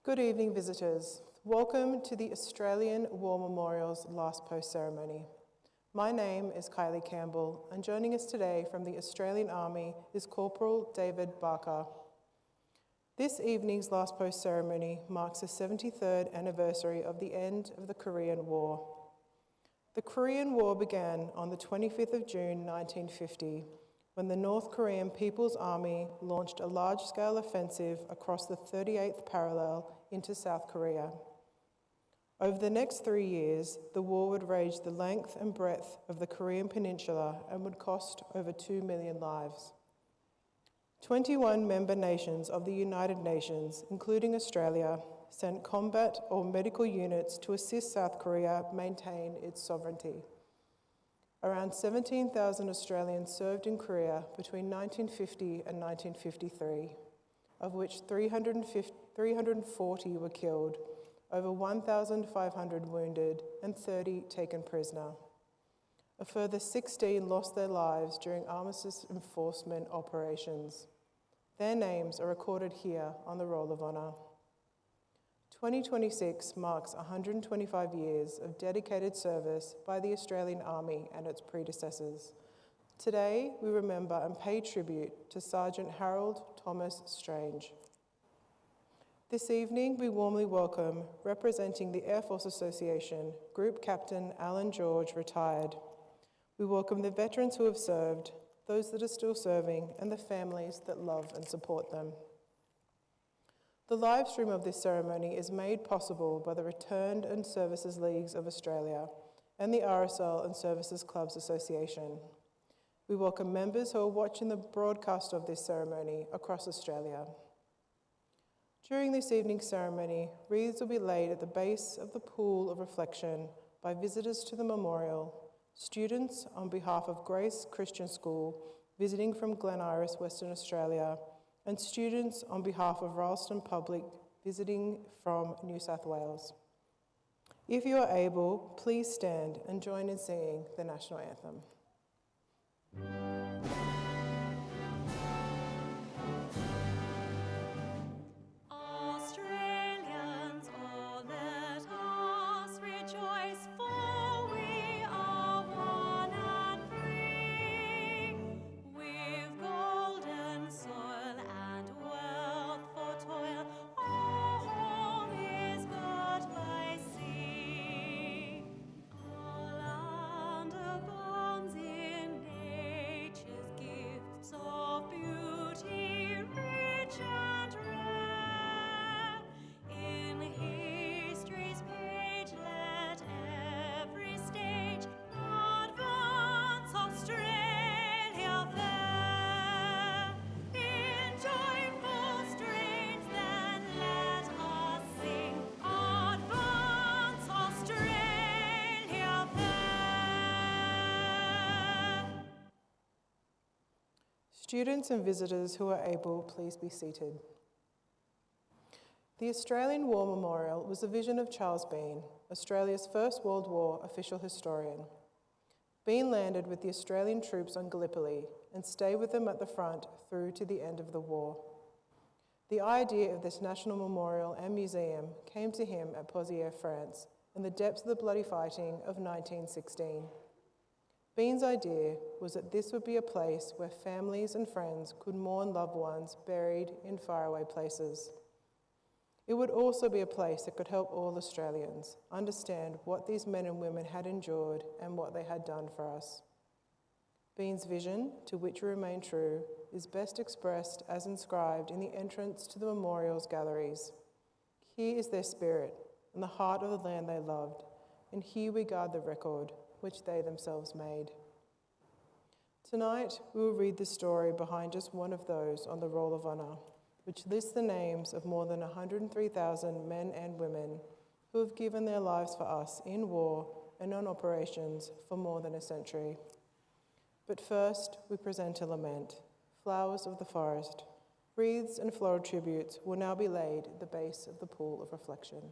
Good evening, visitors. Welcome to the Australian War Memorial's Last Post ceremony. My name is Kylie Campbell, and joining us today from the Australian Army is Corporal David Barker. This evening's Last Post ceremony marks the 73rd anniversary of the end of the Korean War. The Korean War began on the 25th of June 1950, when the North Korean People's Army launched a large-scale offensive across the 38th parallel into South Korea. Over the next 3 years, the war would rage the length and breadth of the Korean peninsula and would cost over 2 million lives. 21 member nations of the United Nations, including Australia, sent combat or medical units to assist South Korea maintain its sovereignty. Around 17,000 Australians served in Korea between 1950 and 1953, of which 340 were killed, over 1,500 wounded, and 30 taken prisoner. A further 16 lost their lives during Armistice enforcement operations. Their names are recorded here on the Roll of Honour. 2026 marks 125 years of dedicated service by the Australian Army and its predecessors. Today, we remember and pay tribute to Sergeant Harold Thomas Strange. This evening, we warmly welcome, representing the Air Force Association, Group Captain Alan George, retired. We welcome the veterans who have served, those that are still serving, and the families that love and support them. The live stream of this ceremony is made possible by the Returned and Services Leagues of Australia and the RSL and Services Clubs Association. We welcome members who are watching the broadcast of this ceremony across Australia. During this evening's ceremony, wreaths will be laid at the base of the pool of reflection by visitors to the memorial, students on behalf of Grace Christian School visiting from Glen Iris, Western Australia, and students on behalf of Ralston Public visiting from New South Wales. If you are able, please stand and join in singing the National Anthem. Students and visitors who are able, please be seated. The Australian War Memorial was the vision of Charles Bean, Australia's First World War official historian. Bean landed with the Australian troops on Gallipoli and stayed with them at the front through to the end of the war. The idea of this national memorial and museum came to him at Pozières, France, in the depths of the bloody fighting of 1916. Bean's idea was that this would be a place where families and friends could mourn loved ones buried in faraway places. It would also be a place that could help all Australians understand what these men and women had endured and what they had done for us. Bean's vision, to which we remain true, is best expressed as inscribed in the entrance to the memorial's galleries. Here is their spirit and the heart of the land they loved, and here we guard the record which they themselves made. Tonight, we will read the story behind just one of those on the Roll of Honour, which lists the names of more than 103,000 men and women who have given their lives for us in war and on operations for more than a century. But first, we present a lament, Flowers of the Forest. Wreaths and floral tributes will now be laid at the base of the pool of reflection.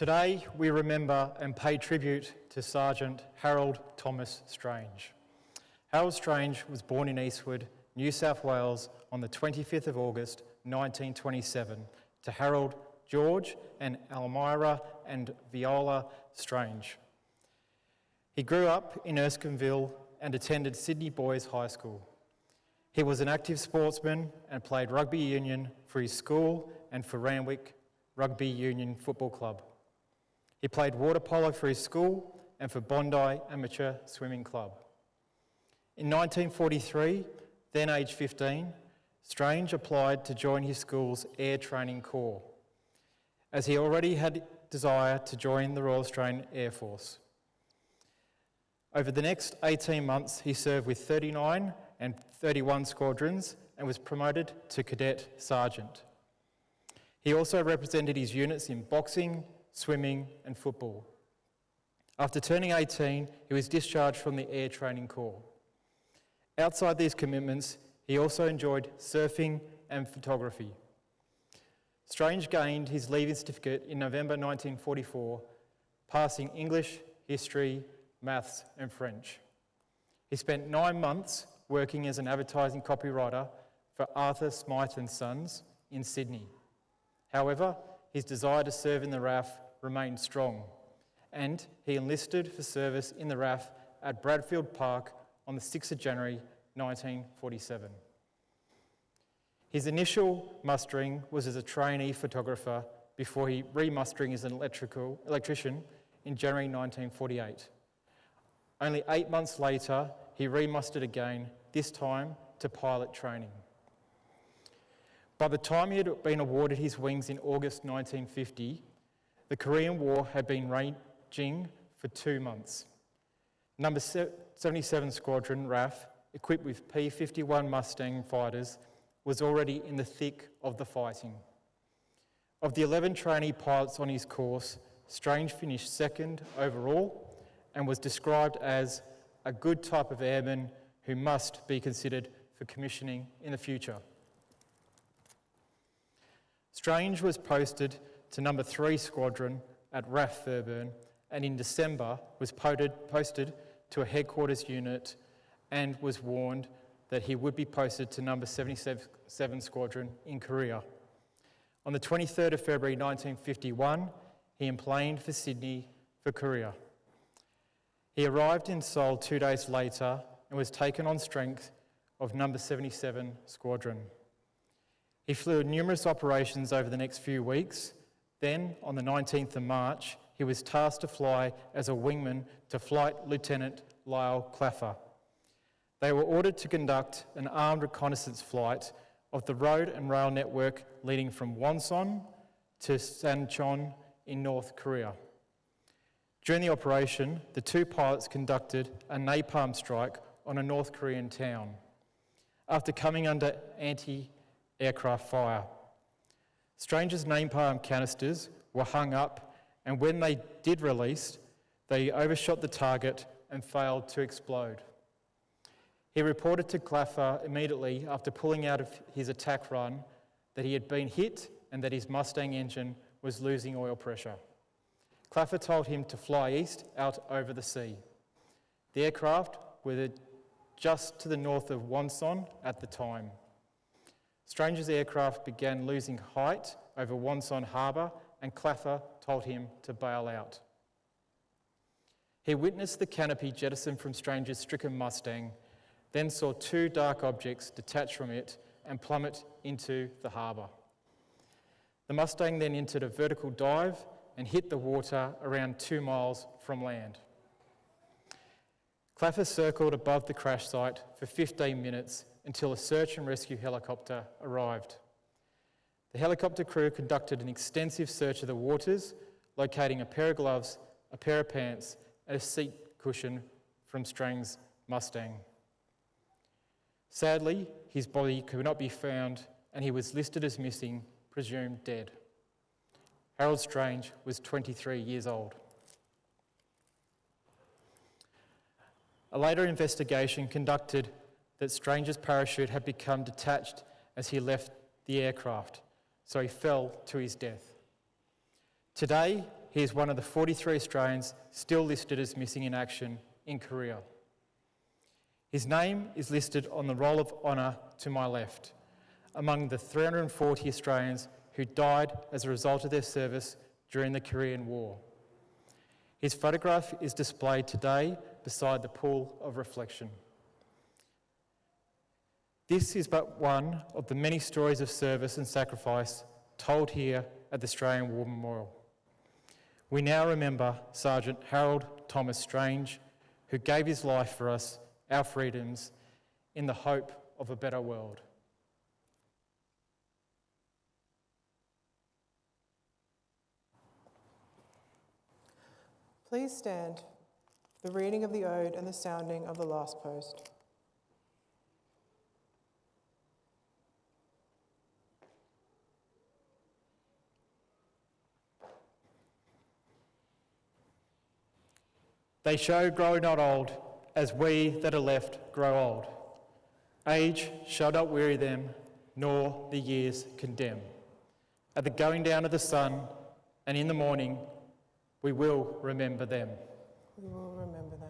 Today, we remember and pay tribute to Sergeant Harold Thomas Strange. Harold Strange was born in Eastwood, New South Wales on the 25th of August 1927 to Harold George and Almira and Viola Strange. He grew up in Erskineville and attended Sydney Boys High School. He was an active sportsman and played rugby union for his school and for Randwick Rugby Union Football Club. He played water polo for his school and for Bondi Amateur Swimming Club. In 1943, then aged 15, Strange applied to join his school's Air Training Corps, as he already had desire to join the Royal Australian Air Force. Over the next 18 months, he served with 39 and 31 squadrons and was promoted to cadet sergeant. He also represented his units in boxing, swimming and football. After turning 18, he was discharged from the Air Training Corps. Outside these commitments, he also enjoyed surfing and photography. Strange gained his leaving certificate in November 1944, passing English, history, maths and French. He spent 9 months working as an advertising copywriter for Arthur Smythe & Sons in Sydney. However, his desire to serve in the RAF remained strong, and he enlisted for service in the RAF at Bradfield Park on the 6th of January 1947. His initial mustering was as a trainee photographer before he remustering as an electrician in January 1948. Only 8 months later, he remustered again, this time to pilot training. By the time he had been awarded his wings in August 1950, the Korean War had been raging for 2 months. Number 77 Squadron RAF, equipped with P-51 Mustang fighters, was already in the thick of the fighting. Of the 11 trainee pilots on his course, Strange finished second overall and was described as a good type of airman who must be considered for commissioning in the future. Strange was posted to number 3 Squadron at RAF Fairburn and in December was posted to a headquarters unit and was warned that he would be posted to number 77 Squadron in Korea. On the 23rd of February 1951, he emplaned for Sydney for Korea. He arrived in Seoul 2 days later and was taken on strength of number 77 Squadron. He flew numerous operations over the next few weeks. Then, on the 19th of March, he was tasked to fly as a wingman to Flight Lieutenant Lyle Claffer. They were ordered to conduct an armed reconnaissance flight of the road and rail network leading from Wonsan to Sancheon in North Korea. During the operation, the 2 pilots conducted a napalm strike on a North Korean town after coming under anti-aircraft fire. Strange's napalm canisters were hung up, and when they did release, they overshot the target and failed to explode. He reported to Claffer immediately after pulling out of his attack run that he had been hit and that his Mustang engine was losing oil pressure. Claffer told him to fly east out over the sea. The aircraft were just to the north of Wonsan at the time. Strange's aircraft began losing height over Wonsan Harbour and Claffer told him to bail out. He witnessed the canopy jettison from Strange's stricken Mustang, then saw 2 dark objects detach from it and plummet into the harbour. The Mustang then entered a vertical dive and hit the water around 2 miles from land. Claffer circled above the crash site for 15 minutes until a search and rescue helicopter arrived. The helicopter crew conducted an extensive search of the waters, locating a pair of gloves, a pair of pants, and a seat cushion from Strange's Mustang. Sadly, his body could not be found and he was listed as missing, presumed dead. Harold Strange was 23 years old. A later investigation conducted that Strange's parachute had become detached as he left the aircraft, so he fell to his death. Today, he is one of the 43 Australians still listed as missing in action in Korea. His name is listed on the Roll of Honour to my left, among the 340 Australians who died as a result of their service during the Korean War. His photograph is displayed today beside the pool of reflection. This is but one of the many stories of service and sacrifice told here at the Australian War Memorial. We now remember Sergeant Harold Thomas Strange, who gave his life for us, our freedoms, in the hope of a better world. Please stand for the reading of the ode and the sounding of the last post. They shall grow not old, as we that are left grow old. Age shall not weary them, nor the years condemn. At the going down of the sun, and in the morning, we will remember them. We will remember them.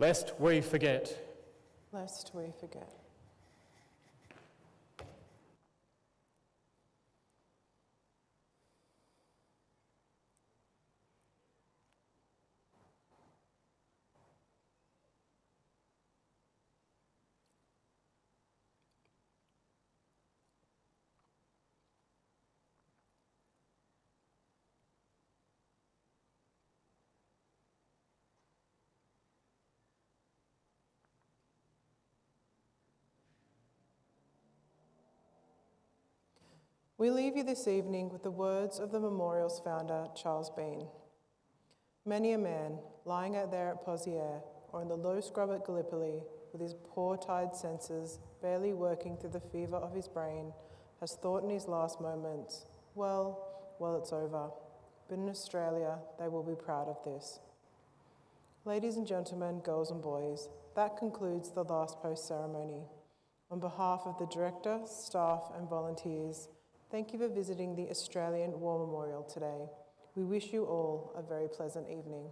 Lest we forget. Lest we forget. We leave you this evening with the words of the memorial's founder, Charles Bean. Many a man, lying out there at Pozières or in the low scrub at Gallipoli, with his poor tired senses barely working through the fever of his brain, has thought in his last moments, well, it's over. But in Australia, they will be proud of this. Ladies and gentlemen, girls and boys, that concludes the last post ceremony. On behalf of the director, staff and volunteers, thank you for visiting the Australian War Memorial today. We wish you all a very pleasant evening.